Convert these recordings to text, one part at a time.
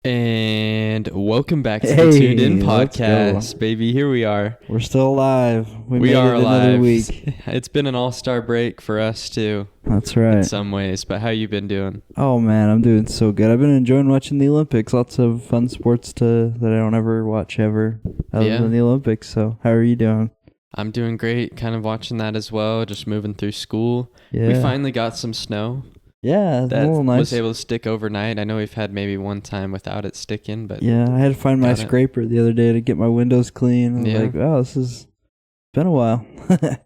And welcome back to the Tuned In Let's go. podcast, baby. Here we are. We're still alive. We made are it alive. another week. It's been an all-star break for us too, That's in right. some ways. But how you been doing? Oh man, I'm doing so good. I've been enjoying watching the Olympics. Lots of fun sports that I don't ever watch ever other than the Olympics. So how are you doing? I'm doing great. Kind of watching that as well. Just moving through school. Yeah. We finally got some snow. Yeah, That a little nice. was able to stick overnight. I know we've had maybe one time without it sticking, but yeah, I had to find my got it. scraper the other day to get my windows clean. I was like, oh, this has been a while.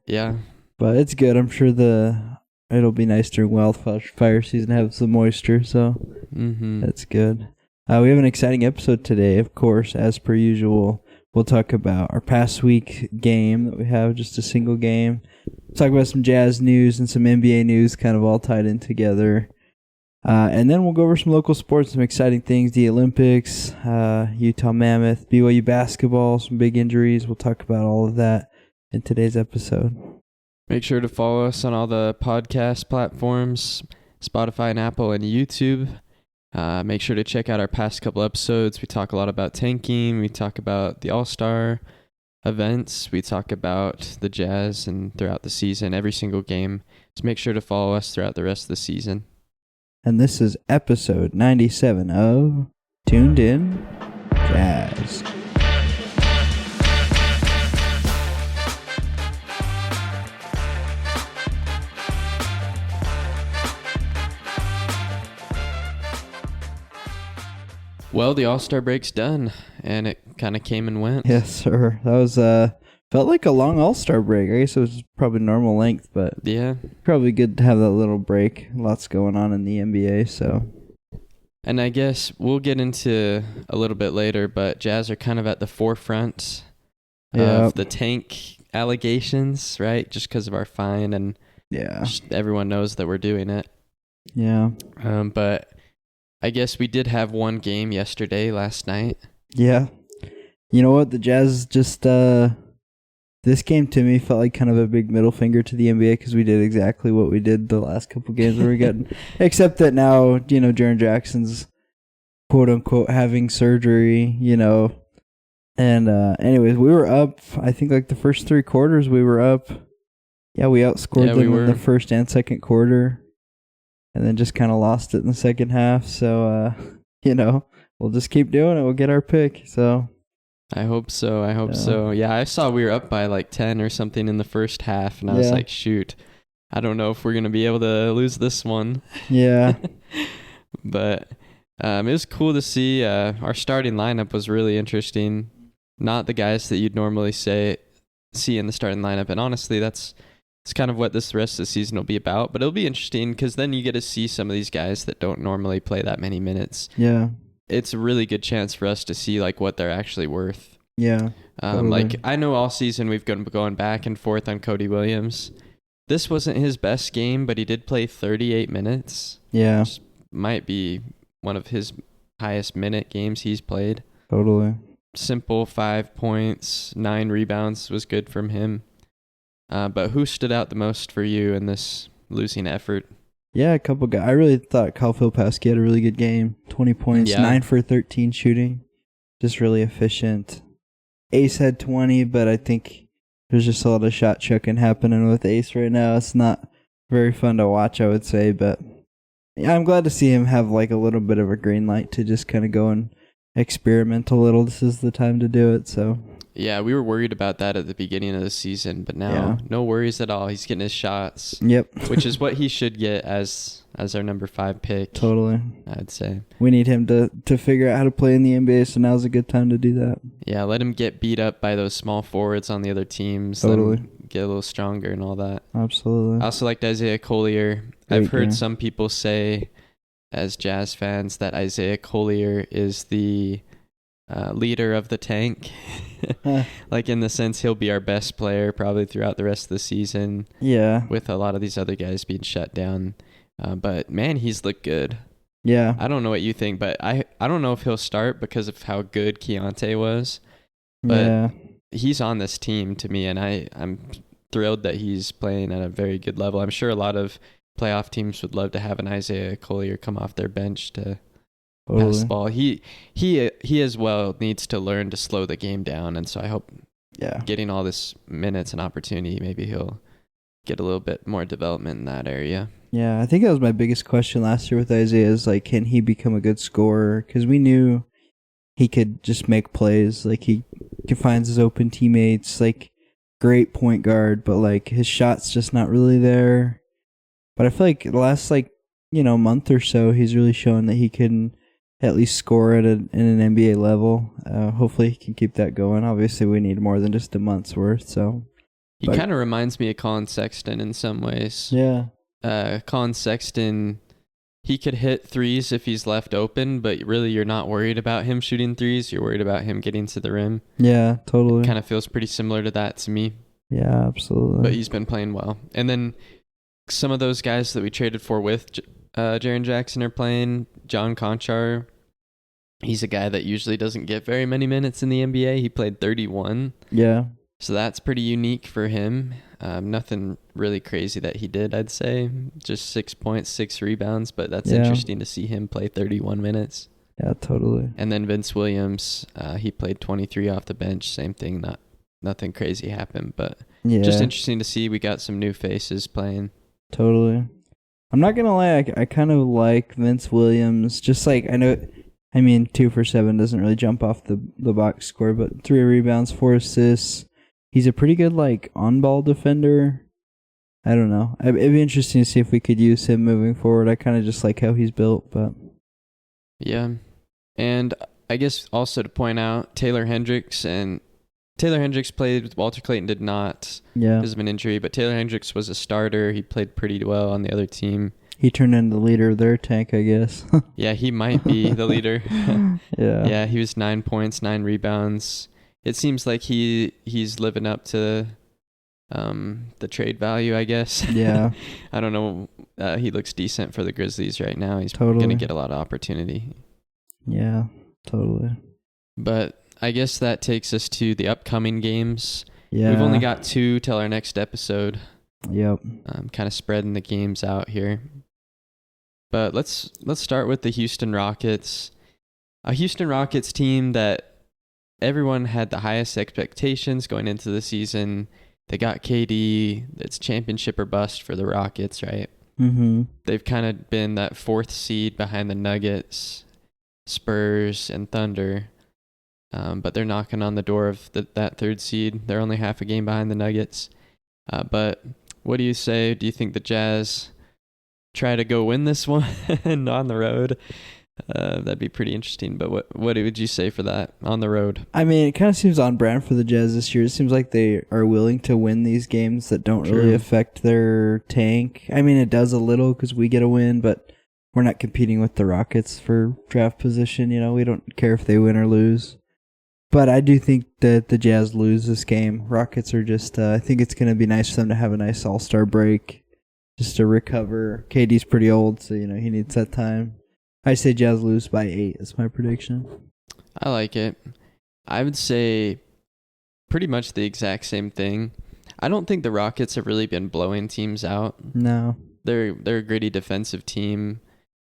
Yeah. But it's good. I'm sure it'll be nice during wildfire season to have some moisture, so that's good. We have an exciting episode today, of course, as per usual. We'll talk about our past week game that we have, just a single game. We'll talk about some Jazz news and some NBA news, kind of all tied in together. And then we'll go over some local sports, some exciting things, the Olympics, Utah Mammoth, BYU basketball, some big injuries. We'll talk about all of that in today's episode. Make sure to follow us on all the podcast platforms, Spotify and Apple and YouTube. Make sure to check out our past couple episodes. We talk a lot about tanking. We talk about the All-Star events. We talk about the Jazz and throughout the season, every single game. So make sure to follow us throughout the rest of the season. And this is episode 97 of Tuned In Jazz. Well, the All-Star break's done, and it kind of came and went. Yes, sir. That was felt like a long All-Star break. I guess it was probably normal length, but Yeah. probably good to have that little break. Lots going on in the NBA, so. And I guess we'll get into a little bit later, but Jazz are kind of at the forefront of the tank allegations, right? Just because of our fine, and just everyone knows that we're doing it. Yeah. But I guess we did have one game last night. Yeah. You know what? The Jazz just, this game to me felt like kind of a big middle finger to the NBA because we did exactly what we did the last couple games where we got, except that now, Jaren Jackson's quote unquote having surgery, and anyways, we were up, I think like the first three quarters we were up. Yeah, we outscored them in the first and second quarter. And then just kind of lost it in the second half. So, we'll just keep doing it. We'll get our pick. So, I hope so. Yeah, I saw we were up by like 10 or something in the first half. And I was like, shoot, I don't know if we're going to be able to lose this one. Yeah. But it was cool to see. Our starting lineup was really interesting. Not the guys that you'd normally see in the starting lineup. And honestly, it's kind of what this rest of the season will be about. But it'll be interesting because then you get to see some of these guys that don't normally play that many minutes. Yeah. It's a really good chance for us to see like what they're actually worth. Yeah. Totally. Like I know all season we've been going back and forth on Cody Williams. This wasn't his best game, but he did play 38 minutes. Yeah. Which might be one of his highest minute games he's played. Totally. Simple 5 points, 9 rebounds was good from him. But who stood out the most for you in this losing effort? Yeah, a couple guys. I really thought Kyle Filipowski had a really good game. 20 points, 9 for 13 shooting. Just really efficient. Ace had 20, but I think there's just a lot of shot chucking happening with Ace right now. It's not very fun to watch, I would say. But yeah, I'm glad to see him have like a little bit of a green light to just kind of go and experiment a little. This is the time to do it, so. Yeah, we were worried about that at the beginning of the season, but now no worries at all. He's getting his shots. Yep. Which is what he should get as our number 5 pick. Totally. I'd say. We need him to figure out how to play in the NBA, so now's a good time to do that. Yeah, let him get beat up by those small forwards on the other teams. Totally. Let him get a little stronger and all that. Absolutely. I also liked Isaiah Collier. I've heard some people say, as Jazz fans, that Isaiah Collier is the leader of the tank. Like in the sense he'll be our best player probably throughout the rest of the season. Yeah. With a lot of these other guys being shut down. But man, he's looked good. Yeah. I don't know what you think, but I don't know if he'll start because of how good Keontae was. But he's on this team to me, and I'm thrilled that he's playing at a very good level. I'm sure a lot of playoff teams would love to have an Isaiah Collier come off their bench to pass the ball. He as well needs to learn to slow the game down, and so I hope getting all this minutes and opportunity, maybe he'll get a little bit more development in that area. Yeah, I think that was my biggest question last year with Isaiah is, like, can he become a good scorer? Because we knew he could just make plays. Like, he finds his open teammates, like, great point guard, but, like, his shot's just not really there. But I feel like the last, like, month or so, he's really shown that he can at least score at in an NBA level. Hopefully he can keep that going. Obviously, we need more than just a month's worth, so... He kind of reminds me of Colin Sexton in some ways. Yeah. Colin Sexton, he could hit threes if he's left open, but really you're not worried about him shooting threes. You're worried about him getting to the rim. Yeah, totally. Kind of feels pretty similar to that to me. Yeah, absolutely. But he's been playing well. And then some of those guys that we traded for with Jaren Jackson are playing. John Conchar, he's a guy that usually doesn't get very many minutes in the NBA. He played 31. Yeah. So that's pretty unique for him. Nothing really crazy that he did, I'd say. Just 6 points, 6 rebounds, but that's interesting to see him play 31 minutes. Yeah, totally. And then Vince Williams, he played 23 off the bench. Same thing, nothing crazy happened, but just interesting to see. We got some new faces playing. Totally. I'm not going to lie, I kind of like Vince Williams. Just like, 2 for 7 doesn't really jump off the box score, but 3 rebounds, 4 assists. He's a pretty good, like, on-ball defender. I don't know. It'd be interesting to see if we could use him moving forward. I kind of just like how he's built, but... Yeah. And I guess also to point out, Taylor Hendricks played with Walter Clayton, did not because of an injury, but Taylor Hendricks was a starter. He played pretty well on the other team. He turned into the leader of their tank, I guess. Yeah, he might be the leader. Yeah. Yeah, he was 9 points, 9 rebounds. It seems like he's living up to the trade value, I guess. Yeah. I don't know. He looks decent for the Grizzlies right now. He's totally going to get a lot of opportunity. Yeah, totally. But I guess that takes us to the upcoming games. Yeah. We've only got 2 till our next episode. Yep. Kind of spreading the games out here. But let's start with the Houston Rockets. A Houston Rockets team that everyone had the highest expectations going into the season. They got KD. It's championship or bust for the Rockets, right? Mm-hmm. They've kind of been that 4th seed behind the Nuggets, Spurs, and Thunder. But they're knocking on the door of that 3rd seed. They're only half a game behind the Nuggets. But what do you say? Do you think the Jazz try to go win this one on the road? That'd be pretty interesting. But what would you say for that on the road? I mean, it kind of seems on brand for the Jazz this year. It seems like they are willing to win these games that don't really affect their tank. I mean, it does a little because we get a win, but we're not competing with the Rockets for draft position. We don't care if they win or lose. But I do think that the Jazz lose this game. Rockets are just, I think it's going to be nice for them to have a nice all-star break just to recover. KD's pretty old, so, he needs that time. I say Jazz lose by 8. That's my prediction. I like it. I would say pretty much the exact same thing. I don't think the Rockets have really been blowing teams out. No. They're a gritty defensive team.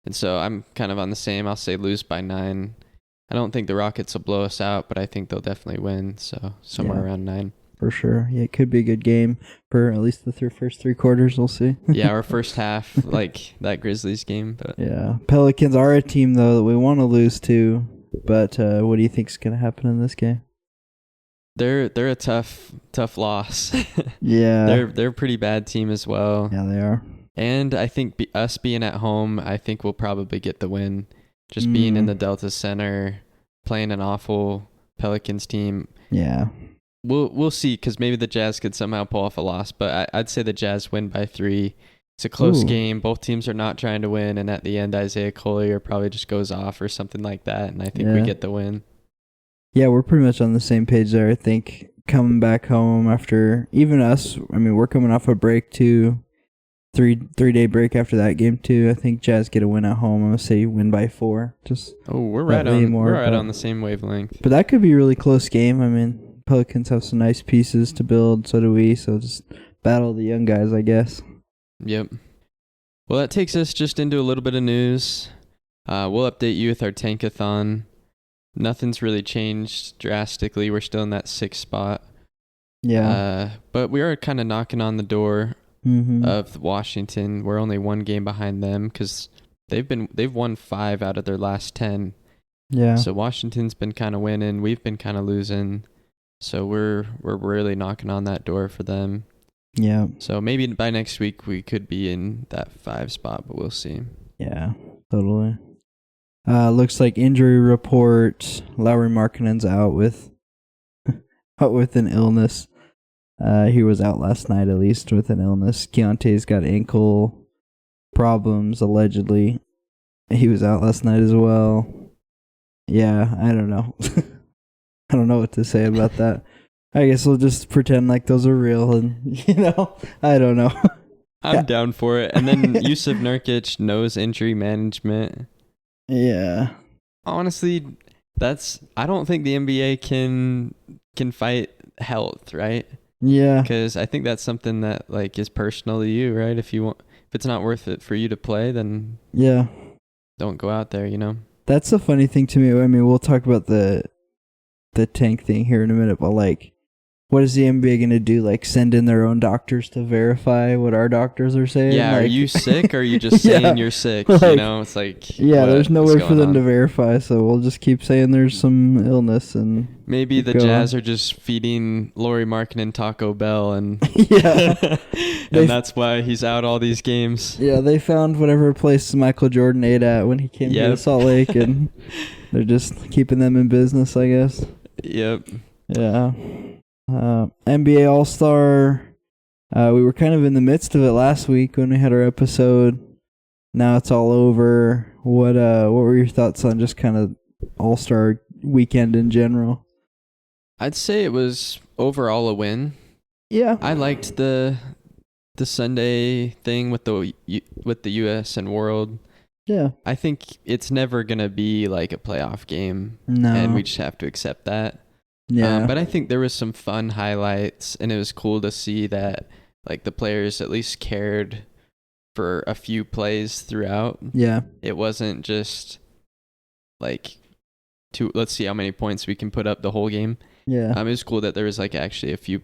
And so I'm kind of on the same. I'll say lose by 9. I don't think the Rockets will blow us out, but I think they'll definitely win. So somewhere around 9. For sure. Yeah, it could be a good game for at least the first 3 quarters. We'll see. Yeah, our first half, like that Grizzlies game. But yeah. Pelicans are a team, though, that we want to lose to. But what do you think is going to happen in this game? They're a tough loss. Yeah. They're a pretty bad team as well. Yeah, they are. And I think us being at home, I think we'll probably get the win. Just being in the Delta Center, playing an awful Pelicans team. Yeah. We'll see, because maybe the Jazz could somehow pull off a loss, but I'd say the Jazz win by 3. It's a close game. Both teams are not trying to win, and at the end, Isaiah Collier probably just goes off or something like that, and I think we get the win. Yeah, we're pretty much on the same page there. I think coming back home after, even us, we're coming off a break too. 3-day break after that game too. I think Jazz get a win at home. I'm gonna say win by 4. We're right on the same wavelength. But that could be a really close game. Pelicans have some nice pieces to build. So do we. So just battle the young guys, I guess. Yep. Well, that takes us just into a little bit of news. We'll update you with our tankathon. Nothing's really changed drastically. We're still in that 6th spot. Yeah. But we are kind of knocking on the door of Washington. We're only 1 game behind them because they've won 5 out of their last 10. Yeah. So Washington's been kind of winning. We've been kind of losing. So we're really knocking on that door for them. Yeah. So maybe by next week we could be in that 5 spot, but we'll see. Yeah, totally. Looks like injury report. Lauri Markkanen's out with an illness. He was out last night at least with an illness. Keontae's got ankle problems allegedly. He was out last night as well. Yeah, I don't know. I don't know what to say about that. I guess we'll just pretend like those are real and, I don't know. I'm down for it. And then Yusuf Nurkic knows injury management. Yeah. Honestly, I don't think the NBA can fight health, right? Yeah. Because I think that's something that is personal to you, right? If it's not worth it for you to play, then don't go out there, That's a funny thing to me. I mean, we'll talk about the tank thing here in a minute, but what is the NBA going to do? Send in their own doctors to verify what our doctors are saying? Yeah, are you sick or are you just saying you're sick? It's there's no way for them to verify, so we'll just keep saying there's some illness. And maybe the Jazz are just feeding Lauri Markkanen Taco Bell, and and that's why he's out all these games. Yeah, they found whatever place Michael Jordan ate at when he came to Salt Lake, and they're just keeping them in business, I guess. Yep. Yeah. NBA All-Star, we were kind of in the midst of it last week when we had our episode. Now it's all over. What were your thoughts on just kind of All-Star weekend in general? I'd say it was overall a win. Yeah. I liked the Sunday thing with the US and World. Yeah. I think it's never going to be like a playoff game. No. And we just have to accept that. Yeah. But I think there was some fun highlights, and it was cool to see that the players at least cared for a few plays throughout. Yeah. It wasn't just let's see how many points we can put up the whole game. Yeah. It was cool that there was actually a few.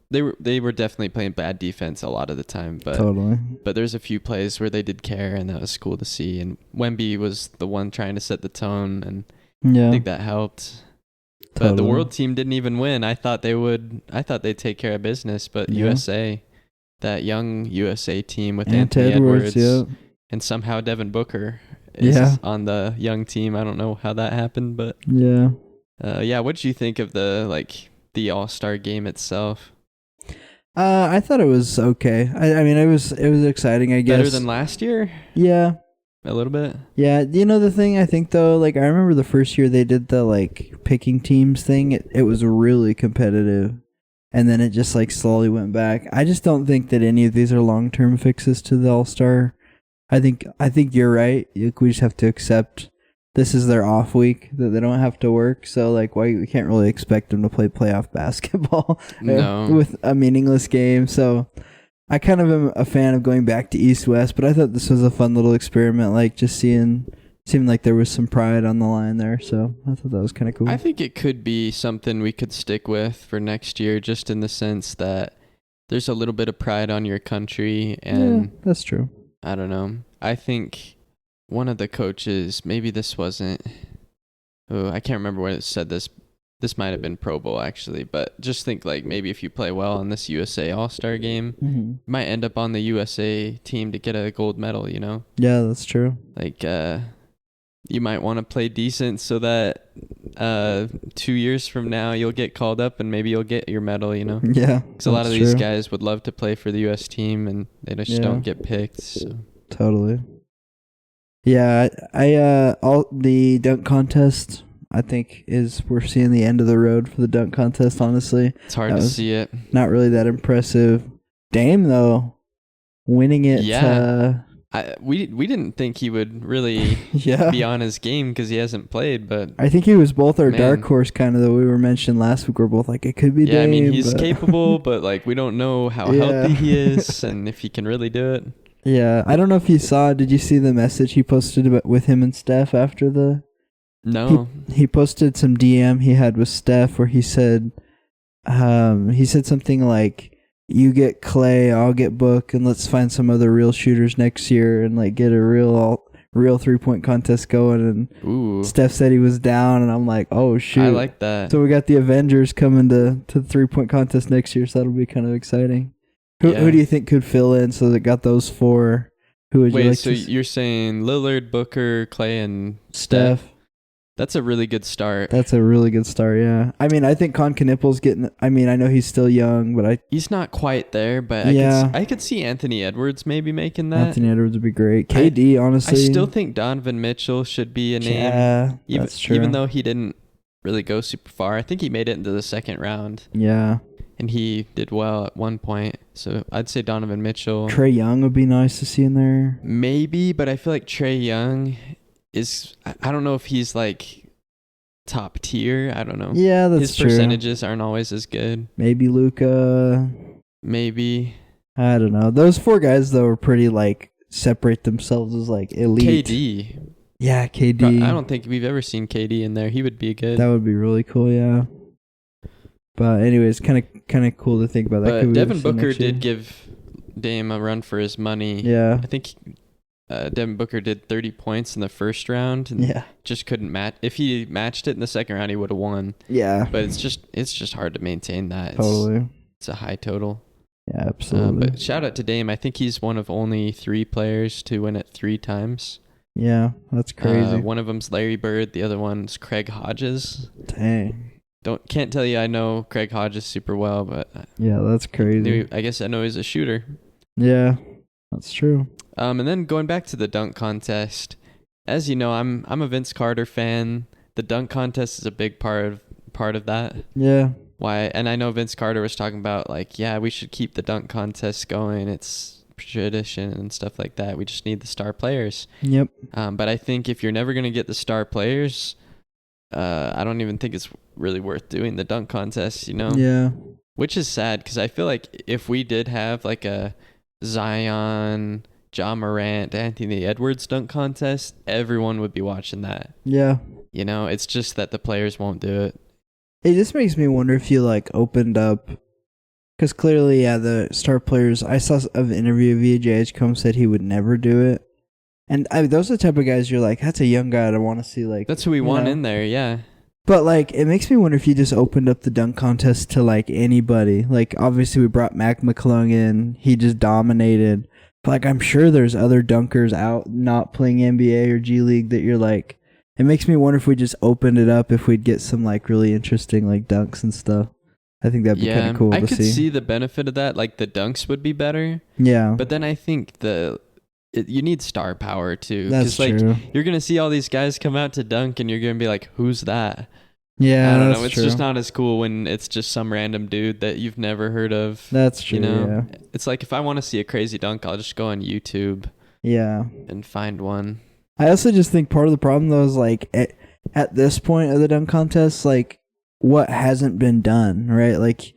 They were definitely playing bad defense a lot of the time, but totally. But there's a few plays where they did care, and that was cool to see. And Wemby was the one trying to set the tone, and I think that helped. Totally. But the world team didn't even win. I thought they would. I thought they'd take care of business, but USA, that young USA team with Anthony Edwards and somehow Devin Booker is on the young team. I don't know how that happened, but what did you think of the All-Star game itself? I thought it was okay. I mean, it was exciting, I guess. Better than last year? Yeah. A little bit? Yeah. The thing I think, though, I remember the first year they did the, picking teams thing. It was really competitive. And then it just, slowly went back. I just don't think that any of these are long-term fixes to the All-Star. I think you're right. We just have to accept this is their off week, that they don't have to work. So, why we can't really expect them to play playoff basketball with a meaningless game. So, I kind of am a fan of going back to East-West, but I thought this was a fun little experiment, just seemed like there was some pride on the line there. So, I thought that was kind of cool. I think it could be something we could stick with for next year, just in the sense that there's a little bit of pride on your country. And yeah, that's true. I don't know. I think one of the coaches, maybe this wasn't, I can't remember when it said this. This might have been Pro Bowl, actually, but just think maybe if you play well in this USA All-Star game, you might end up on the USA team to get a gold medal, Yeah, that's true. You might want to play decent so that 2 years from now you'll get called up and maybe you'll get your medal, Yeah. Because a lot of these guys would love to play for the US team and they just don't get picked. So. Totally. Yeah, all the dunk contest, I think we're seeing the end of the road for the dunk contest, honestly. It's hard to see it. Not really that impressive. Dame, though, winning it. Yeah. We didn't think he would really be on his game because he hasn't played, but I think he was both our dark horse kind of, that we were mentioned last week. We're both it could be Dame. Yeah, I mean, he's capable, but we don't know how healthy he is and if he can really do it. Yeah, I don't know if you saw. Did you see the message he posted with him and Steph after the? No. He posted some DM he had with Steph where he said something like, "You get Clay, I'll get Book, and let's find some other real shooters next year and like get a real 3-point contest going." And Ooh. Steph said he was down, and I'm like, "Oh shoot!" I like that. So we got the Avengers coming to the 3-point contest next year, so that'll be kind of exciting. Who do you think could fill in so that got those 4? Who would you like so you're saying Lillard, Booker, Clay, and Steph? That's a really good start. That's a really good start, yeah. I mean, I think Con Knippel's getting... I mean, I know he's still young, but he's not quite there, but I could see Anthony Edwards maybe making that. Anthony Edwards would be great. KD, honestly... I still think Donovan Mitchell should be a name. Yeah, that's true. Even though he didn't really go super far. I think he made it into the second round. Yeah. And he did well at one point. So I'd say Donovan Mitchell. Trae Young would be nice to see in there. Maybe, but I feel like Trae Young is... I don't know if he's like top tier. I don't know. Yeah, that's true. His percentages aren't always as good. Maybe Luka. Maybe. I don't know. Those 4 guys, though, are pretty, like, separate themselves as, like, elite. KD. Yeah, KD. I don't think we've ever seen KD in there. He would be good. That would be really cool, yeah. But anyways, kind of cool to think about that. But Devin Booker did give Dame a run for his money. Yeah. I think Devin Booker did 30 points in the first round. And just couldn't match. If he matched it in the second round, he would have won. Yeah. But it's just hard to maintain that. Totally. It's a high total. Yeah, absolutely. But shout out to Dame. I think he's one of only 3 players to win it 3 times. Yeah, that's crazy. One of them's Larry Bird. The other one's Craig Hodges. Dang. Can't tell you I know Craig Hodges super well, but yeah, that's crazy. I guess I know he's a shooter. Yeah, that's true. And then going back to the dunk contest, as you know, I'm a Vince Carter fan. The dunk contest is a big part of that. Yeah. Why? And I know Vince Carter was talking about like, yeah, we should keep the dunk contest going. It's tradition and stuff like that. We just need the star players. Yep. But I think if you're never gonna get the star players, I don't even think it's really worth doing the dunk contest, you know? Yeah. Which is sad because I feel like if we did have like a Zion, Ja Morant, Anthony Edwards dunk contest, everyone would be watching that. Yeah. You know, it's just that the players won't do it. It just makes me wonder if you like opened up, because clearly, yeah, the star players, I saw an interview VJH come said he would never do it. And those are the type of guys you're like, that's a young guy I want to see. Like, that's who we want in there, yeah. But like, it makes me wonder if you just opened up the dunk contest to like anybody. Like, obviously we brought Mac McClung in, he just dominated. But like, I'm sure there's other dunkers out not playing NBA or G League that you're like. It makes me wonder if we just opened it up, if we'd get some like really interesting like dunks and stuff. I think that'd be kind of cool to see. I could see the benefit of that. Like the dunks would be better. Yeah. But then I think you need star power too. That's true. Like, you're gonna see all these guys come out to dunk, and you're gonna be like, "Who's that?" Yeah, I don't know. It's just not as cool when it's just some random dude that you've never heard of. That's true. You know, yeah. It's like if I want to see a crazy dunk, I'll just go on YouTube. Yeah. And find one. I also just think part of the problem though is like at this point of the dunk contest, like what hasn't been done, right? Like,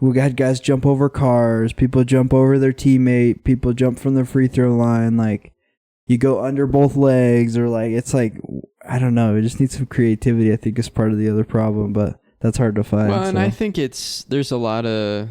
we had guys jump over cars, people jump over their teammate, people jump from the free throw line, like you go under both legs, or like it's like, I don't know, it just needs some creativity, I think, is part of the other problem, but that's hard to find. Well, and I think there's a lot of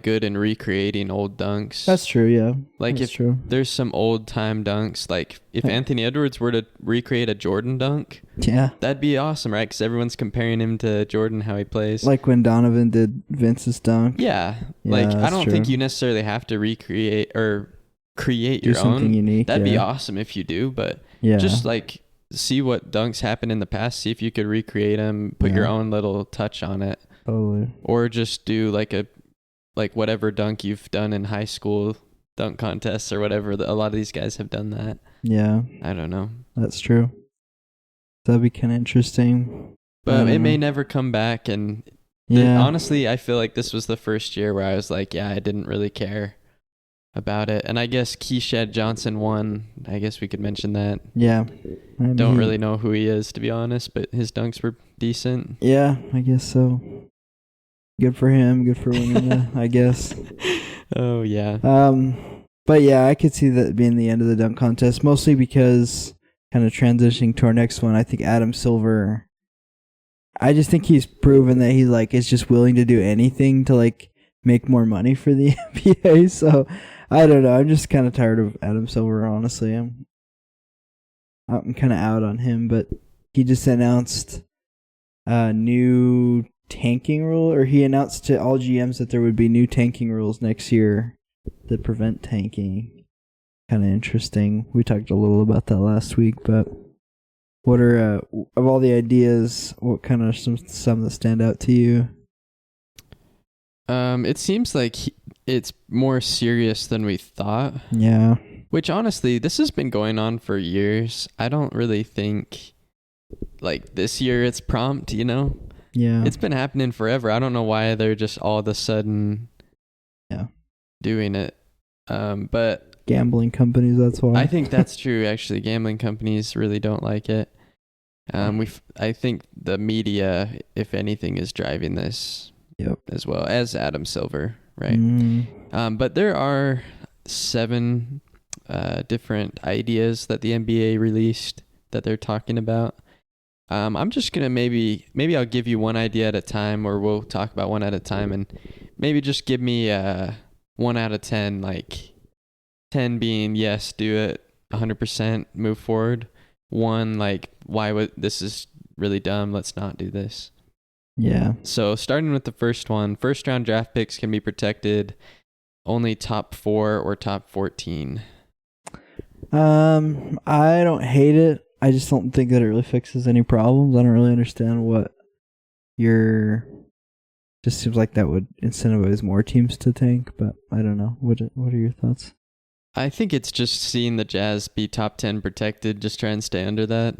good in recreating old dunks. That's true, yeah. Like that's true. There's some old time dunks, like if Anthony Edwards were to recreate a Jordan dunk, yeah, that'd be awesome, right? Because everyone's comparing him to Jordan, how he plays. Like when Donovan did Vince's dunk. Yeah, like I don't think you necessarily have to recreate or create your own. Something unique. That'd be awesome if you do, but just like see what dunks happened in the past, see if you could recreate them, put your own little touch on it. Totally. Or just do like whatever dunk you've done in high school dunk contests or whatever. A lot of these guys have done that. Yeah. I don't know. That's true. That'd be kind of interesting. But it may never come back. And honestly, I feel like this was the first year where I was like, yeah, I didn't really care about it. And I guess Keyshed Johnson won. I guess we could mention that. Yeah. Don't really know who he is, to be honest, but his dunks were decent. Yeah, I guess so. Good for him. Good for winning, I guess. Oh, yeah. But yeah, I could see that being the end of the dunk contest, mostly because kind of transitioning to our next one. I think Adam Silver. I just think he's proven that he like is just willing to do anything to like make more money for the NBA. So I don't know. I'm just kind of tired of Adam Silver. Honestly, I'm kind of out on him. But he just announced a new tanking rule, or he announced to all GMs that there would be new tanking rules next year that prevent tanking. Kind of interesting. We talked a little about that last week, but what are of all the ideas, what kind of some that stand out to you? It seems like it's more serious than we thought. Yeah. Which honestly, this has been going on for years. I don't really think like this year it's prompt, you know? Yeah. It's been happening forever. I don't know why they're just all of a sudden doing it. But gambling companies, that's why. I think that's true actually. Gambling companies really don't like it. I think the media, if anything, is driving this as well as Adam Silver, right? But there are 7 different ideas that the NBA released that they're talking about. I'm just gonna maybe I'll give you one idea at a time, or we'll talk about one at a time, and maybe just give me 1 out of 10, like 10 being yes, do it, 100%, move forward. 1 like why would this is really dumb, let's not do this. Yeah. So starting with the first one, first round draft picks can be protected only top 4 or top 14. I don't hate it. I just don't think that it really fixes any problems. I don't really understand what just seems like that would incentivize more teams to tank, but I don't know. What are your thoughts? I think it's just seeing the Jazz be top 10 protected, just try and stay under that.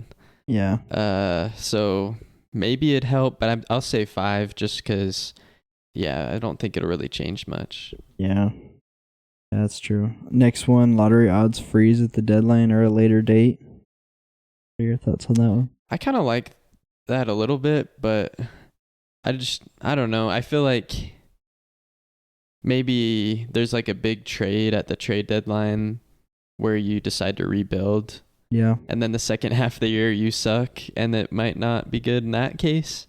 Yeah. So maybe it'd help, but I'll say 5 just because, I don't think it'll really change much. Yeah. That's true. Next one, lottery odds freeze at the deadline or a later date. What are your thoughts on that one? I kind of like that a little bit, but I don't know. I feel like maybe there's like a big trade at the trade deadline where you decide to rebuild. Yeah. And then the second half of the year you suck, and it might not be good in that case.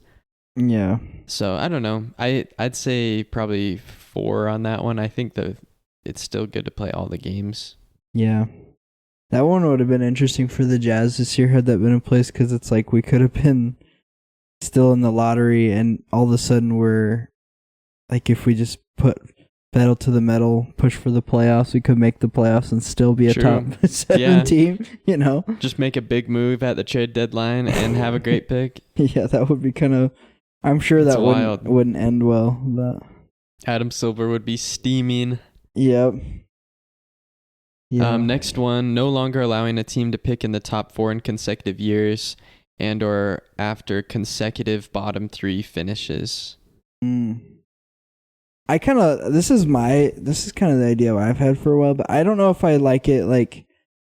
Yeah. So I don't know. I'd say probably 4 on that one. I think that it's still good to play all the games. Yeah. That one would have been interesting for the Jazz this year had that been in place, because it's like we could have been still in the lottery and all of a sudden we're like, if we just put pedal to the metal, push for the playoffs, we could make the playoffs and still be a top 7 team, you know? Just make a big move at the trade deadline and have a great pick. Yeah, that would be kind of, I'm sure that wouldn't end well, but Adam Silver would be steaming. Yep. Yeah. Next one, no longer allowing a team to pick in the top 4 in consecutive years and or after consecutive bottom 3 finishes. I kind of, this is kind of the idea I've had for a while, but I don't know if I like it like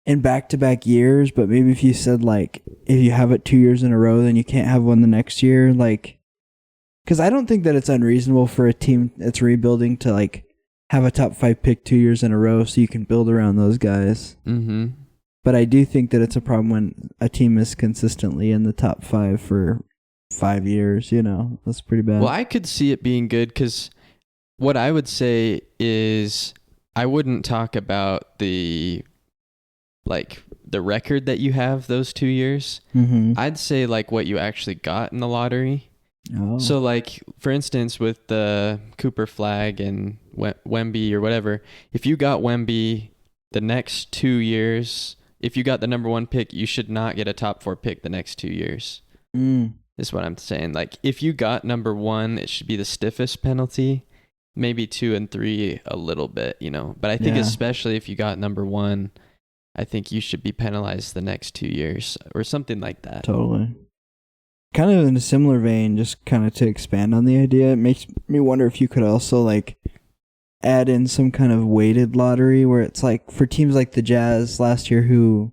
in back-to-back years, but maybe if you said like, if you have it 2 years in a row, then you can't have one the next year, like, because I don't think that it's unreasonable for a team that's rebuilding to like have a top 5 pick 2 years in a row so you can build around those guys. Mm-hmm. But I do think that it's a problem when a team is consistently in the top 5 for 5 years, you know. That's pretty bad. Well, I could see it being good because what I would say is I wouldn't talk about the record that you have those 2 years. Mm-hmm. I'd say like what you actually got in the lottery. Oh. So like, for instance, with the Cooper Flag and Wemby or whatever, if you got Wemby the next 2 years, if you got the number 1 pick, you should not get a top 4 pick the next 2 years. Is what I'm saying. Like, if you got number 1, it should be the stiffest penalty. Maybe 2 and 3 a little bit, you know. But I think especially if you got number 1, I think you should be penalized the next 2 years or something like that. Totally. Kind of in a similar vein, just kind of to expand on the idea, it makes me wonder if you could also like add in some kind of weighted lottery where it's like for teams like the Jazz last year who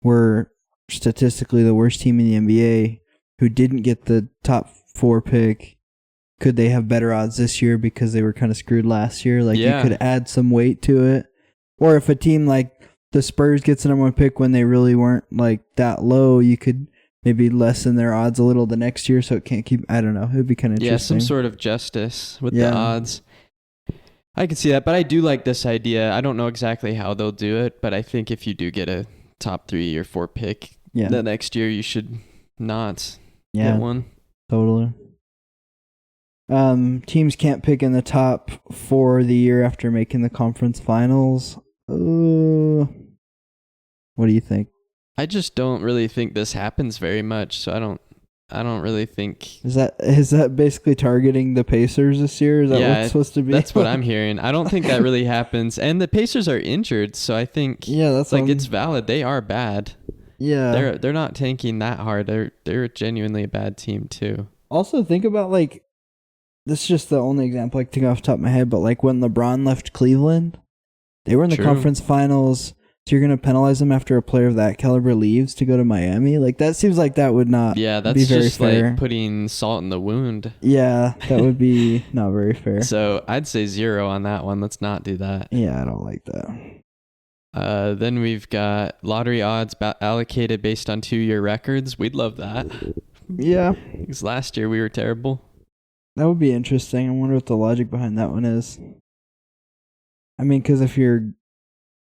were statistically the worst team in the NBA who didn't get the top 4 pick, could they have better odds this year because they were kind of screwed last year? Like you could add some weight to it Or if a team like the Spurs gets the number 1 pick when they really weren't like that low, you could maybe lessen their odds a little the next year so it can't keep, I don't know. It would be kind of interesting. Yeah, some sort of justice with the odds. I can see that, but I do like this idea. I don't know exactly how they'll do it, but I think if you do get a top 3 or 4 pick the next year, you should not get one. Totally. Teams can't pick in the top 4 the year after making the conference finals. What do you think? I just don't really think this happens very much, so I don't really think. Is that basically targeting the Pacers this year? Is that what it's supposed to be? That's what I'm hearing. I don't think that really happens. And the Pacers are injured, so I think that's like it's valid. They are bad. Yeah. They're not tanking that hard. They're genuinely a bad team too. Also think about like this is just the only example I can think off the top of my head, but like when LeBron left Cleveland, they were in the conference finals. So you're going to penalize them after a player of that caliber leaves to go to Miami? Like, that seems like that would not be very fair. Yeah, that's just like putting salt in the wound. Yeah, that would be not very fair. So I'd say 0 on that one. Let's not do that. Yeah, I don't like that. Then we've got lottery odds allocated based on 2-year records. We'd love that. Yeah. Because last year we were terrible. That would be interesting. I wonder what the logic behind that one is. I mean, because if you're...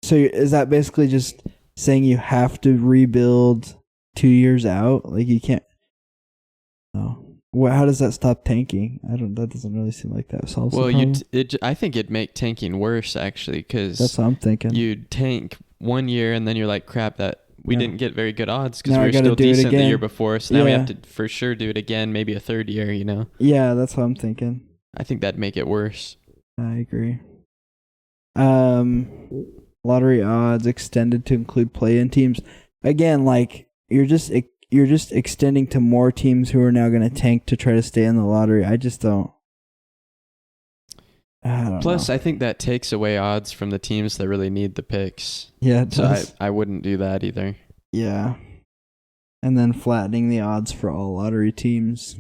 So is that basically just saying you have to rebuild 2 years out? Like you can't... Oh. Well, how does that stop tanking? That doesn't really seem like that solves the problem. I think it'd make tanking worse, actually, because... That's what I'm thinking. You'd tank 1 year, and then you're like, crap, that we didn't get very good odds, because we were still decent the year before, so now we have to for sure do it again, maybe a third year, you know? Yeah, that's what I'm thinking. I think that'd make it worse. I agree. Lottery odds extended to include play-in teams. Again, like you're just extending to more teams who are now going to tank to try to stay in the lottery. I just don't. Plus, I think that takes away odds from the teams that really need the picks. Yeah, it does. So I wouldn't do that either. Yeah, and then flattening the odds for all lottery teams.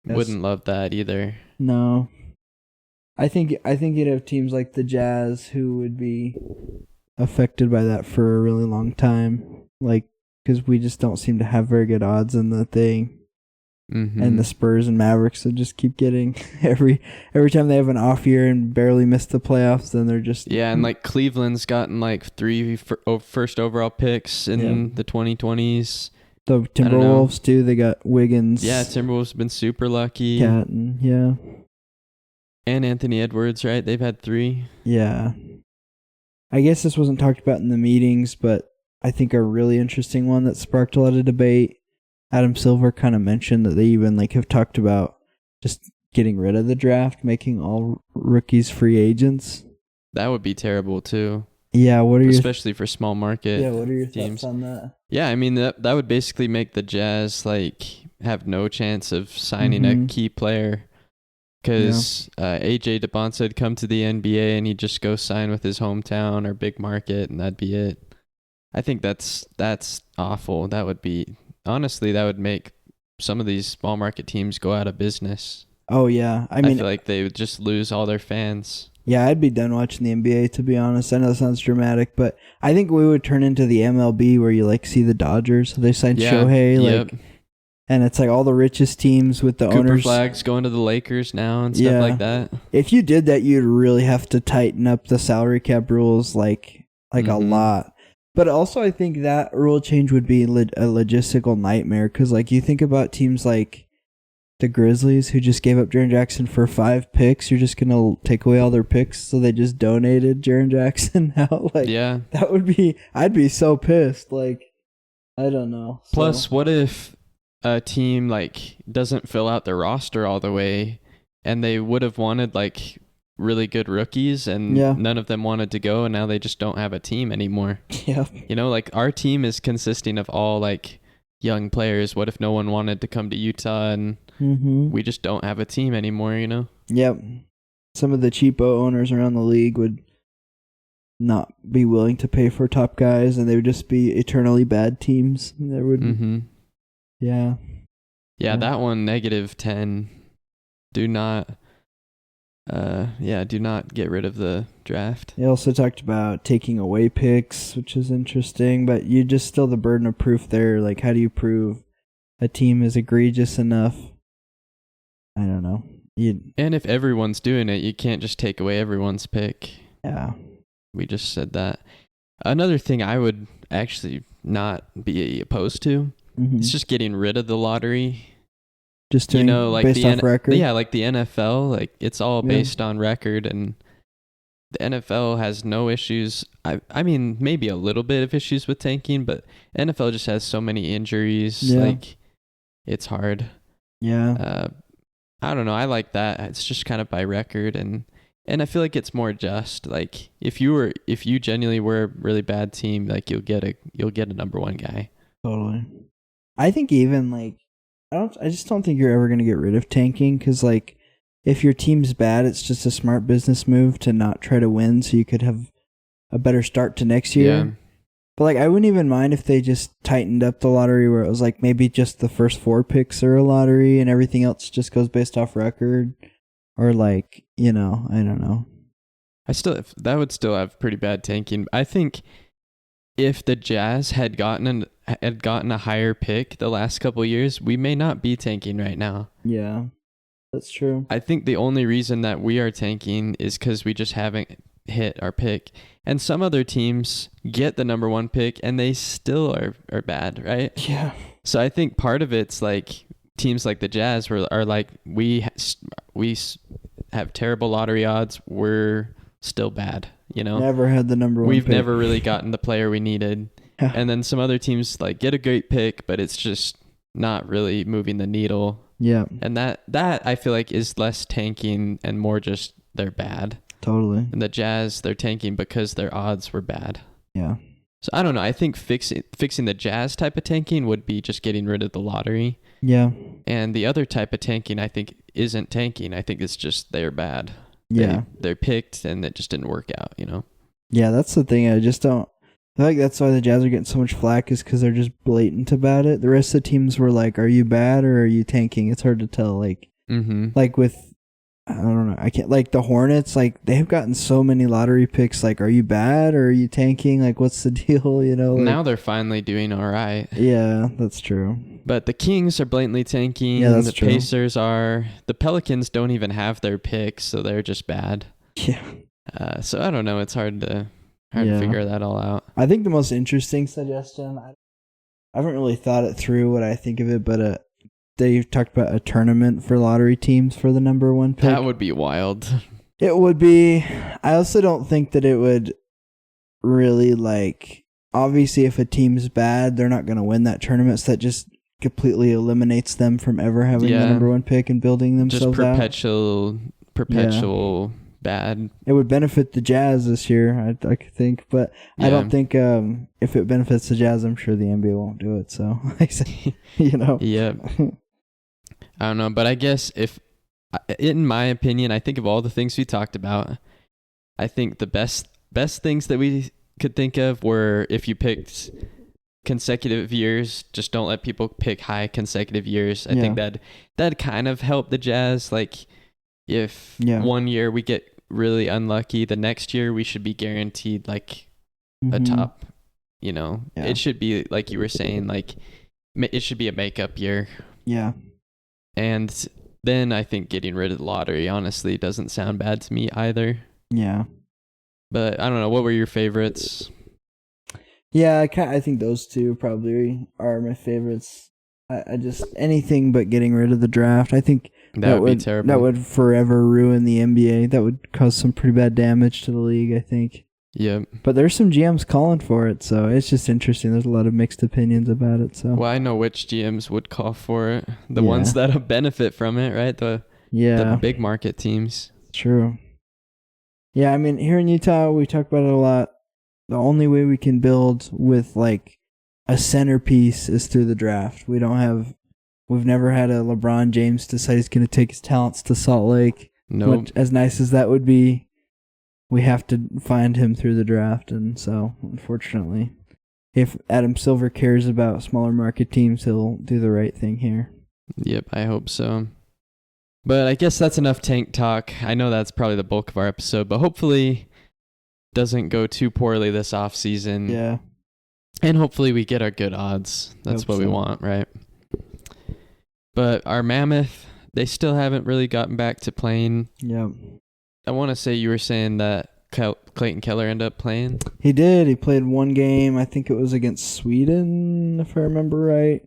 Wouldn't love that either. No. I think you'd have teams like the Jazz who would be affected by that for a really long time, like because we just don't seem to have very good odds in the thing, and the Spurs and Mavericks will just keep getting every time they have an off year and barely miss the playoffs, then they're just and like Cleveland's gotten like 3 first overall picks in the 2020s. The Timberwolves too. They got Wiggins. Yeah, Timberwolves have been super lucky. Catton, yeah. And Anthony Edwards, right? They've had 3. Yeah. I guess this wasn't talked about in the meetings, but I think a really interesting one that sparked a lot of debate. Adam Silver kind of mentioned that they even like have talked about just getting rid of the draft, making all rookies free agents. That would be terrible too. Yeah, especially for small market. Yeah, what are your teams. Thoughts on that? Yeah, I mean that would basically make the Jazz like have no chance of signing a key player. Because AJ DeBonsa had come to the NBA and he'd just go sign with his hometown or big market and that'd be it. I think that's awful. That would make some of these small market teams go out of business. Oh, yeah. I feel like they would just lose all their fans. Yeah, I'd be done watching the NBA, to be honest. I know that sounds dramatic, but I think we would turn into the MLB where you like see the Dodgers. They signed Shohei. And it's like all the richest teams with the Cooper owners. Flag's going to the Lakers now and stuff like that. If you did that, you'd really have to tighten up the salary cap rules like a lot. But also, I think that rule change would be a logistical nightmare because, like, you think about teams like the Grizzlies who just gave up Jaren Jackson for 5 picks. You're just gonna take away all their picks, so they just donated Jaren Jackson now. Like, that would be. I'd be so pissed. Like, I don't know. Plus, what if a team like doesn't fill out their roster all the way and they would have wanted like really good rookies and none of them wanted to go and now they just don't have a team anymore. Yeah. You know, like our team is consisting of all like young players. What if no one wanted to come to Utah and we just don't have a team anymore, you know? Yep. Some of the cheapo owners around the league would not be willing to pay for top guys and they would just be eternally bad teams. There would Yeah, that one, -10. Do not do not get rid of the draft. They also talked about taking away picks, which is interesting, but you just still the burden of proof there. Like, how do you prove a team is egregious enough? I don't know. And if everyone's doing it, you can't just take away everyone's pick. Yeah. We just said that. Another thing I would actually not be opposed to is just getting rid of the lottery. Just doing, like based off record? Yeah, like the NFL, like it's all based on record, and the NFL has no issues. I mean, maybe a little bit of issues with tanking, but NFL just has so many injuries. Yeah. Like, it's hard. Yeah. I don't know. I like that. It's just kind of by record, and I feel like it's more just. Like, if you genuinely were a really bad team, like you'll get a number one guy. Totally. I think even like I just don't think you're ever gonna get rid of tanking, because like if your team's bad, it's just a smart business move to not try to win, so you could have a better start to next year. Yeah. But like I wouldn't even mind if they just tightened up the lottery where it was like maybe just the first 4 picks are a lottery and everything else just goes based off record, or like, I don't know. That would still have pretty bad tanking. I think if the Jazz had gotten a higher pick the last couple of years, we may not be tanking right now. Yeah, that's true. I think the only reason that we are tanking is because we just haven't hit our pick. And some other teams get the number 1 pick and they still are bad, right? Yeah. So I think part of it's like teams like the Jazz are like, we have terrible lottery odds. We're still bad, Never had the number 1 We've pick. never really gotten the player we needed. Yeah. And then some other teams like get a great pick, but it's just not really moving the needle. Yeah. And that I feel like is less tanking and more just they're bad. Totally. And the Jazz, they're tanking because their odds were bad. Yeah. So I don't know. I think fixing the Jazz type of tanking would be just getting rid of the lottery. Yeah. And the other type of tanking, I think, isn't tanking. I think it's just they're bad. Yeah. They're picked and it just didn't work out, Yeah, that's the thing. I just don't. I feel like that's why the Jazz are getting so much flack, is because they're just blatant about it. The rest of the teams were like, "Are you bad or are you tanking?" It's hard to tell. Like, like with, I don't know. I can't, like the Hornets. Like they've gotten so many lottery picks. Like, are you bad or are you tanking? Like, what's the deal? Like, now they're finally doing all right. Yeah, that's true. But the Kings are blatantly tanking. Yeah, that's true. The Pacers are. The Pelicans don't even have their picks, so they're just bad. Yeah. So I don't know. It's hard to figure that all out. I think the most interesting suggestion, I haven't really thought it through what I think of it, but they talked about a tournament for lottery teams for the number 1 pick. That would be wild. It would be. I also don't think that it would really, like, obviously if a team's bad, they're not going to win that tournament, so that just completely eliminates them from ever having the number 1 pick and building themselves just out. Perpetual bad. It would benefit the Jazz this year, I think, but I don't think if it benefits the Jazz, I'm sure the NBA won't do it. So, Yeah. I don't know, but I guess in my opinion, I think of all the things we talked about, I think the best things that we could think of were if you picked consecutive years, just don't let people pick high consecutive years. I think that kind of helped the Jazz. Like, if 1 year we get really unlucky, the next year we should be guaranteed like a top, it should be like you were saying, like it should be a makeup year. Yeah. And then I think getting rid of the lottery honestly doesn't sound bad to me either. Yeah. But I don't know, what were your favorites? Yeah, I think those two probably are my favorites. I just, anything but getting rid of the draft. I think that would be terrible. That would forever ruin the NBA. That would cause some pretty bad damage to the league, I think. Yeah. But there's some GMs calling for it, so it's just interesting. There's a lot of mixed opinions about it. So. Well, I know which GMs would call for it. The ones that'll benefit from it, right? The big market teams. True. Yeah, I mean, here in Utah, we talk about it a lot. The only way we can build with like a centerpiece is through the draft. We've never had a LeBron James decide he's going to take his talents to Salt Lake. Nope. As nice as that would be, we have to find him through the draft. And so, unfortunately, if Adam Silver cares about smaller market teams, he'll do the right thing here. Yep, I hope so. But I guess that's enough tank talk. I know that's probably the bulk of our episode, but hopefully doesn't go too poorly this off season. Yeah. And hopefully we get our good odds. That's what we want, right? But our Mammoth, they still haven't really gotten back to playing. Yeah. I want to say you were saying that Clayton Keller ended up playing. He did. He played one game. I think it was against Sweden, if I remember right.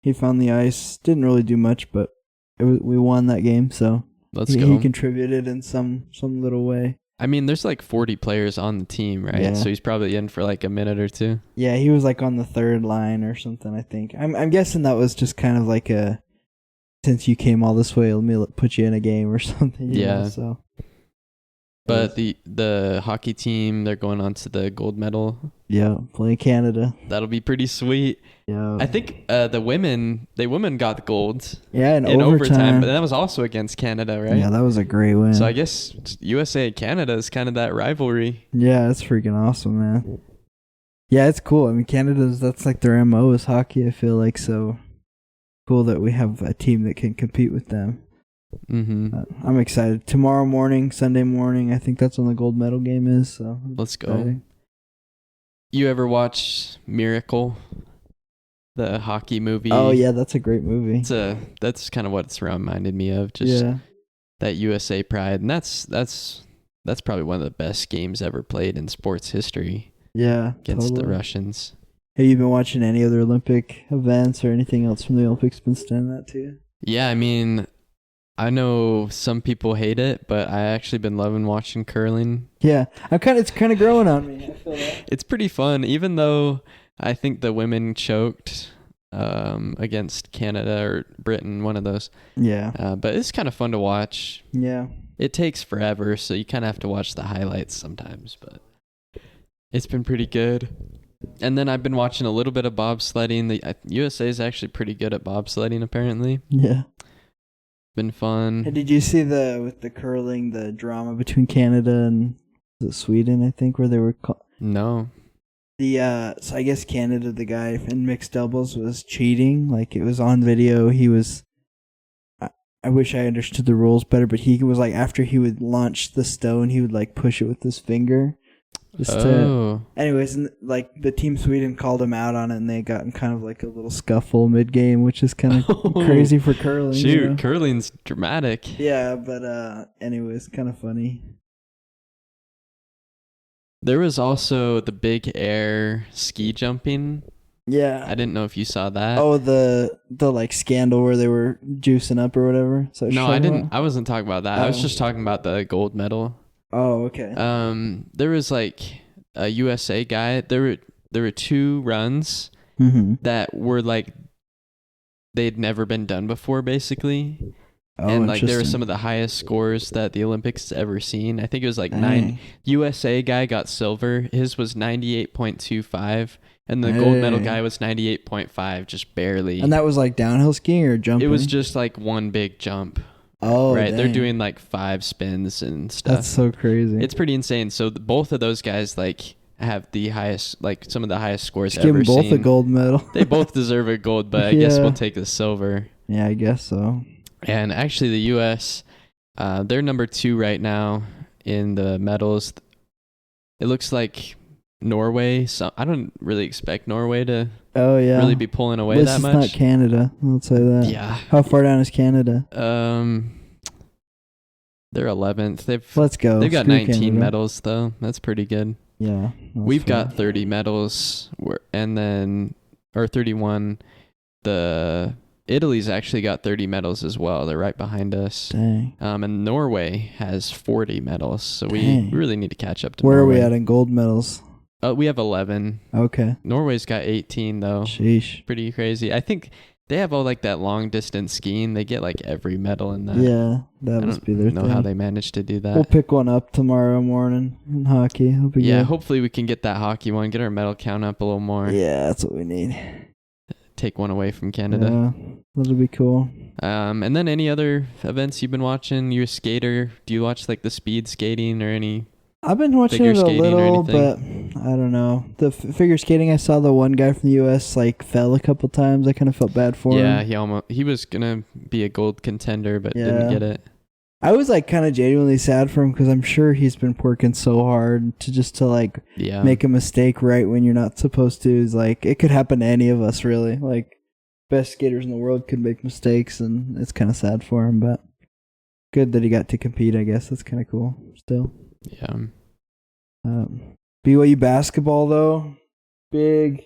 He found the ice. Didn't really do much, but we won that game, so Let's go. He contributed in some little way. I mean, there's like 40 players on the team, right? Yeah. So he's probably in for like a minute or two. Yeah, he was like on the third line or something, I think. I'm guessing that was just kind of like a, since you came all this way, let me put you in a game or something. Yeah. Know, so. But the hockey team, they're going on to the gold medal. Yeah, playing Canada. That'll be pretty sweet. Yeah. I think the women got the gold. Yeah, in overtime, but that was also against Canada, right? Yeah, that was a great win. So I guess USA and Canada is kind of that rivalry. Yeah, it's freaking awesome, man. Yeah, it's cool. I mean, that's like their MO is hockey, I feel like, so cool that we have a team that can compete with them. Mm-hmm. I'm excited. Tomorrow morning, Sunday morning, I think that's when the gold medal game is. So let's go. You ever watch Miracle, the hockey movie? Oh yeah, that's a great movie. That's kind of what it's reminded me of. Just that USA pride, and that's probably one of the best games ever played in sports history. Yeah, against the Russians. Have you been watching any other Olympic events or anything else from the Olympics been standing out to you? Yeah, I mean, I know some people hate it, but I actually been loving watching curling. Yeah, it's kind of growing on me. I feel that. It's pretty fun, even though I think the women choked against Canada or Britain, one of those. Yeah. But it's kind of fun to watch. Yeah. It takes forever, so you kind of have to watch the highlights sometimes, but it's been pretty good. And then I've been watching a little bit of bobsledding. The USA is actually pretty good at bobsledding, apparently. Yeah. Been fun. And did you see with the curling, the drama between Canada and Sweden, I think, where they were... No. So I guess Canada, the guy in mixed doubles was cheating. Like, it was on video. He was... I wish I understood the rules better, but he was like, after he would launch the stone, he would like push it with his finger. Anyways, and like the team Sweden called him out on it, and they got in kind of like a little scuffle mid-game, which is kind of crazy for curling. Shoot, you know? Curling's dramatic. Yeah, but anyways, kind of funny. There was also the big air ski jumping. Yeah. I didn't know if you saw that. Oh, the like scandal where they were juicing up or whatever. So no, I didn't. I wasn't talking about that. I was just talking about the gold medal. Oh, okay. There was like a USA guy. There were two runs that were like they'd never been done before, basically. Oh, and like there were some of the highest scores that the Olympics has ever seen. I think it was like 9. USA guy got silver. His was 98.25. And the gold medal guy was 98.5, just barely. And that was like downhill skiing or jumping? It was just like one big jump. Oh, right. Dang. They're doing like 5 spins and stuff. That's so crazy. It's pretty insane. So both of those guys like have the highest, like some of the highest scores just ever give them both seen. a gold medal. They both deserve a gold, but I guess we'll take the silver. Yeah, I guess so. And actually, the U.S. They're number 2 right now in the medals. It looks like Norway. So I don't really expect Norway to really be pulling away that much. It's not Canada. I'll say that. Yeah. How far down is Canada? They're 11th. Let's go. They've got 19 medals though. That's pretty good. Yeah. We've got 30 medals, and then 31. Italy's actually got 30 medals as well. They're right behind us. Dang. And Norway has 40 medals, so we really need to catch up to Where Norway. are we at in gold medals? We have 11. Okay. Norway's got 18 though. Sheesh. Pretty crazy. I think they have all like that long distance skiing. They get like every medal in that. Yeah, that must be their thing. I don't know how they managed to do that. We'll pick one up tomorrow morning in hockey. It'll be good. Hopefully we can get that hockey one, get our medal count up a little more. Yeah, that's what we need. Take one away from Canada. Yeah, that'll be cool. And then any other events you've been watching? You're a skater. Do you watch like the speed skating or any? I've been watching it a little, but I don't know. The figure skating, I saw the one guy from the U.S. like fell a couple times. I kind of felt bad for him. Yeah, he was gonna be a gold contender, but didn't get it. I was like kind of genuinely sad for him because I'm sure he's been working so hard to make a mistake right when you're not supposed to. Is like it could happen to any of us, really. Like best skaters in the world could make mistakes, and it's kind of sad for him. But good that he got to compete. I guess that's kind of cool. Still, yeah. BYU basketball though, big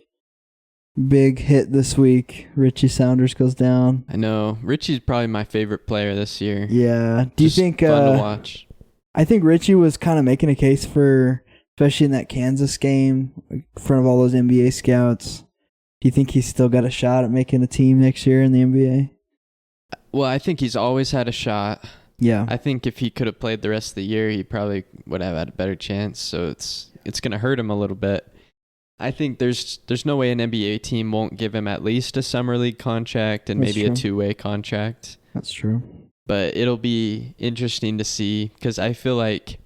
hit this week. Richie Saunders goes down. I know Richie's probably my favorite player this year. Yeah. Do you think fun to watch? I think Richie was kind of making a case for, especially in that Kansas game, in front of all those NBA scouts. Do you think he's still got a shot at making a team next year in the NBA? Well, I think he's always had a shot. Yeah. I think if he could have played the rest of the year, he probably would have had a better chance. So it's going to hurt him a little bit. I think there's no way an NBA team won't give him at least a summer league contract and maybe a two-way contract. That's true. But it'll be interesting to see because I feel like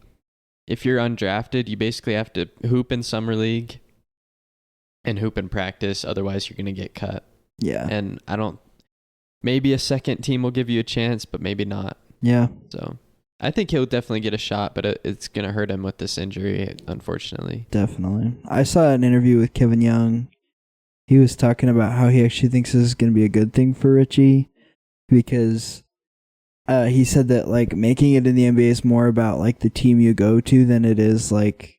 if you're undrafted, you basically have to hoop in summer league and hoop in practice. Otherwise, you're going to get cut. Yeah. And maybe a second team will give you a chance, but maybe not. Yeah. So I think he'll definitely get a shot, but it's going to hurt him with this injury, unfortunately. Definitely. I saw an interview with Kevin Young. He was talking about how he actually thinks this is going to be a good thing for Richie because he said that like making it in the NBA is more about like the team you go to than it is like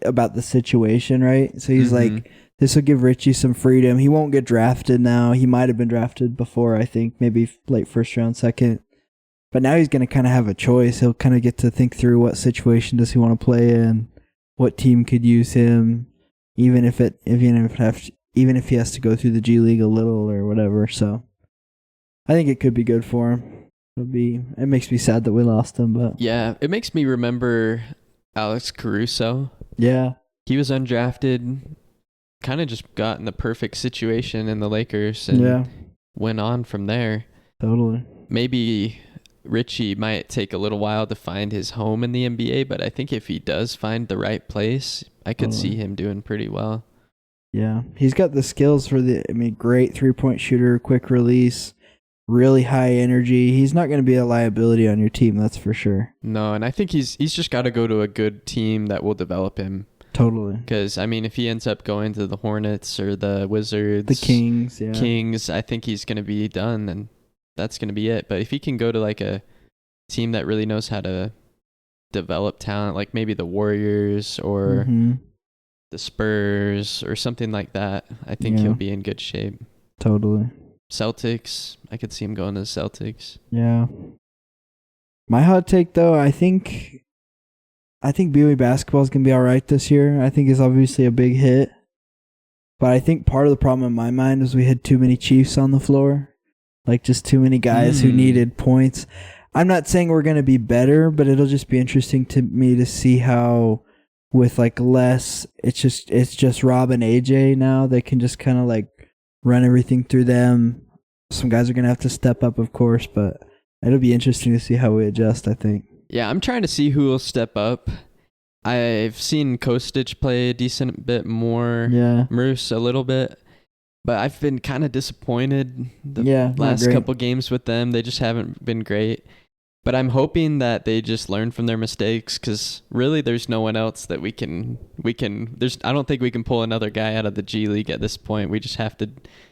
about the situation, right? So he's like, this will give Richie some freedom. He won't get drafted now. He might have been drafted before, I think, maybe late first round, second. But now he's going to kind of have a choice. He'll kind of get to think through what situation does he want to play in, what team could use him, even if he has to go through the G League a little or whatever. So I think it could be good for him. It makes me sad that we lost him, but yeah, it makes me remember Alex Caruso. Yeah, he was undrafted, kind of just got in the perfect situation in the Lakers, and went on from there. Totally. Maybe Richie might take a little while to find his home in the NBA, but I think if he does find the right place, I could see him doing pretty well. Yeah, he's got the skills for great 3-point shooter, quick release, really high energy. He's not going to be a liability on your team, that's for sure. No, and I think he's just got to go to a good team that will develop him. Totally. Because, if he ends up going to the Hornets or the Wizards, the Kings, I think he's going to be done, and that's going to be it. But if he can go to like a team that really knows how to develop talent, like maybe the Warriors or the Spurs or something like that, I think he'll be in good shape. Totally. Celtics, I could see him going to the Celtics. Yeah. My hot take, though, I think BYU basketball is going to be all right this year. I think it's obviously a big hit. But I think part of the problem in my mind is we had too many Chiefs on the floor. Like, just too many guys who needed points. I'm not saying we're going to be better, but it'll just be interesting to me to see how, with, like, less, it's just Rob and AJ now. They can just kind of, like, run everything through them. Some guys are going to have to step up, of course, but it'll be interesting to see how we adjust, I think. Yeah, I'm trying to see who will step up. I've seen Kostic play a decent bit more. Yeah. Moose a little bit. But I've been kind of disappointed the last couple games with them. They just haven't been great. But I'm hoping that they just learn from their mistakes because really there's no one else that we can I don't think we can pull another guy out of the G League at this point. We just have to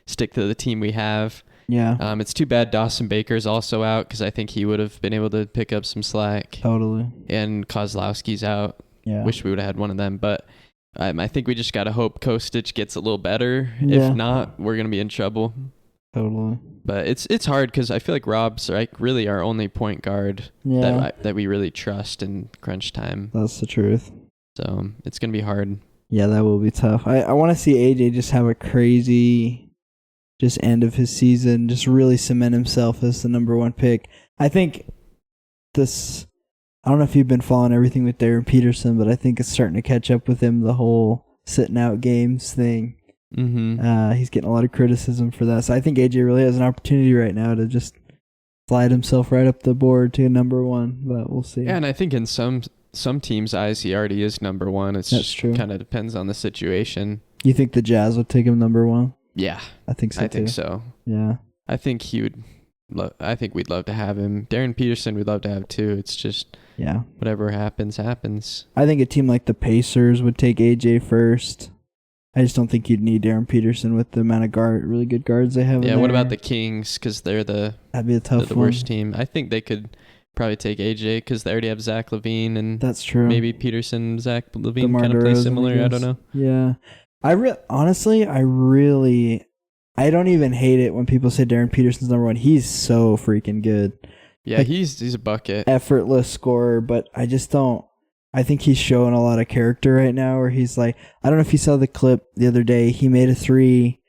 stick to the team we have. Yeah. It's too bad Dawson Baker's also out because I think he would have been able to pick up some slack. Totally. And Kozlowski's out. Yeah. Wish we would have had one of them. But I think we just got to hope Kostic gets a little better. Yeah. If not, we're going to be in trouble. Totally. But it's hard because I feel like Rob's like really our only point guard that we really trust in crunch time. That's the truth. So it's going to be hard. Yeah, that will be tough. I want to see AJ just have a crazy just end of his season, just really cement himself as the number one pick. I think I don't know if you've been following everything with Darren Peterson, but I think it's starting to catch up with him, the whole sitting out games thing. Mm-hmm. He's getting a lot of criticism for that. So I think AJ really has an opportunity right now to just slide himself right up the board to number one, but we'll see. Yeah, and I think in some some teams' eyes, he already is number one. That's just true. Kind of depends on the situation. You think the Jazz would take him number one? Yeah. I think so, I think so. Yeah. I think he would. I think we'd love to have him. Darren Peterson, we'd love to have too. It's just whatever happens. I think a team like the Pacers would take AJ first. I just don't think you'd need Darren Peterson with the amount of really good guards they have. Yeah. What about the Kings? Because that'd be a tough one. Worst team. I think they could probably take AJ because they already have Zach LaVine and that's true. Maybe Peterson, Zach LaVine kind of play similar. I don't know. Yeah. Honestly, I don't even hate it when people say Darren Peterson's number one. He's so freaking good. Yeah, like, he's a bucket. Effortless scorer, but I just don't. I think he's showing a lot of character right now where he's like, I don't know if you saw the clip the other day. He made a 3,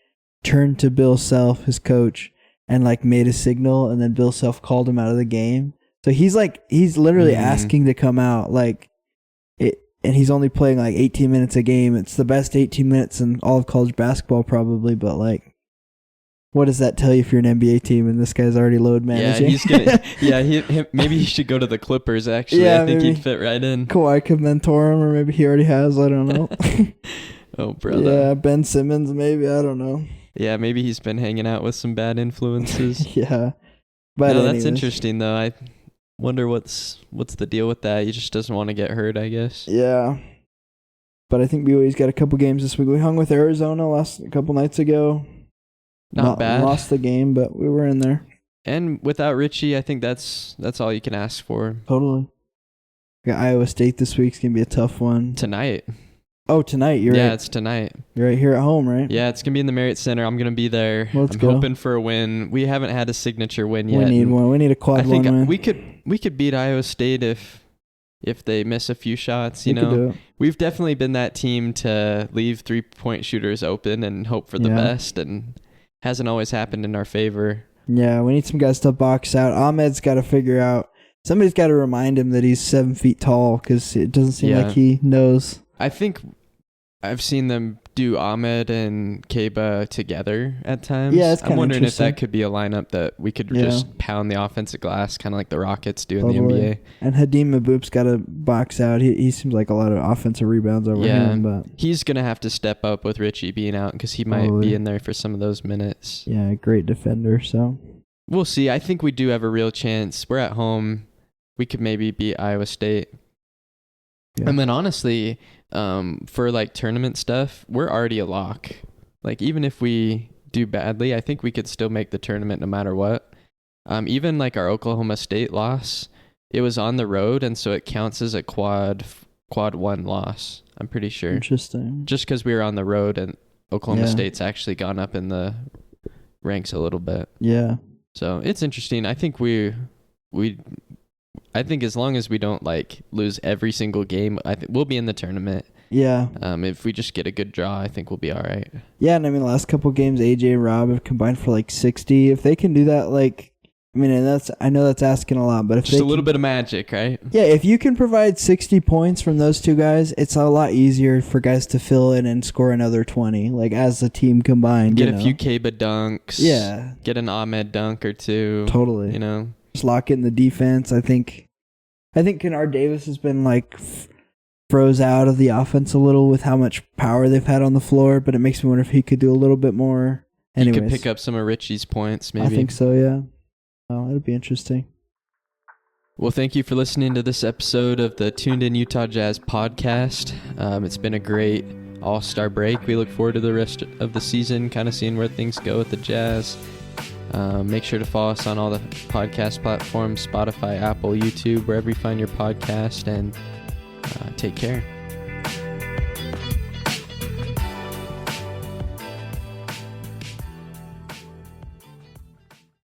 turned to Bill Self, his coach, and like made a signal, and then Bill Self called him out of the game. So he's literally asking to come out, like it, and he's only playing like 18 minutes a game. It's the best 18 minutes in all of college basketball probably, but like, what does that tell you if you're an NBA team and this guy's already load managing? Yeah, he's gonna. Maybe he should go to the Clippers. Actually, I think he'd fit right in. Kawhi could mentor him, or maybe he already has. I don't know. Oh, brother. Yeah, Ben Simmons, maybe. I don't know. Yeah, maybe he's been hanging out with some bad influences. Yeah, but no, that's interesting though. I wonder what's the deal with that. He just doesn't want to get hurt, I guess. Yeah, but I think BYU's got a couple games this week. We hung with Arizona a couple nights ago. Not bad. Lost the game, but we were in there. And without Richie, I think that's all you can ask for. Totally. Got Iowa State this week's gonna be a tough one. Tonight. Oh, tonight. You're right. Yeah, it's tonight. You're right here at home, right? Yeah, it's gonna be in the Marriott Center. I'm gonna be there. I'm hoping for a win. We haven't had a signature win yet. We need one. We need a quad one win. We could beat Iowa State if they miss a few shots. You know, we've definitely been that team to leave 3-point shooters open and hope for the best, and hasn't always happened in our favor. Yeah, we need some guys to box out. Ahmed's got to figure out. Somebody's got to remind him that he's 7 feet tall because it doesn't seem like he knows. I think I've seen them do Ahmed and Keba together at times. Yeah, it's kind I'm of wondering if that could be a lineup that we could just pound the offensive glass, kind of like the Rockets do in the NBA. And Hadim Maboup's got to box out. He seems like a lot of offensive rebounds over him. But he's going to have to step up with Richie being out because he might be in there for some of those minutes. Yeah, great defender. So we'll see. I think we do have a real chance. We're at home. We could maybe beat Iowa State. Yeah. And then honestly, for like tournament stuff, we're already a lock. Like even if we do badly, I think we could still make the tournament no matter what. Even like our Oklahoma State loss, it was on the road, and so it counts as a quad 1 loss. I'm pretty sure. Interesting. Just because we were on the road, and Oklahoma State's actually gone up in the ranks a little bit. Yeah. So it's interesting. I think I think as long as we don't like lose every single game, I think we'll be in the tournament. Yeah. If we just get a good draw, I think we'll be all right. Yeah, and I mean, the last couple games, AJ and Rob have combined for like 60. If they can do that, like, I mean, and I know that's asking a lot, but if just a little bit of magic, right? Yeah, if you can provide 60 points from those two guys, it's a lot easier for guys to fill in and score another 20, like as a team combined. Get a few Keba dunks. Yeah. Get an Ahmed dunk or two. Totally. You know, just lock in the defense. I think Kennard Davis has been like froze out of the offense a little with how much power they've had on the floor, but it makes me wonder if he could do a little bit more. Anyways, he could pick up some of Richie's points, maybe. I think so, yeah. Oh, it'll be interesting. Well, thank you for listening to this episode of the Tuned In Utah Jazz podcast. It's been a great All-Star break. We look forward to the rest of the season, kind of seeing where things go with the Jazz. Make sure to follow us on all the podcast platforms, Spotify, Apple, YouTube, wherever you find your podcast, and take care.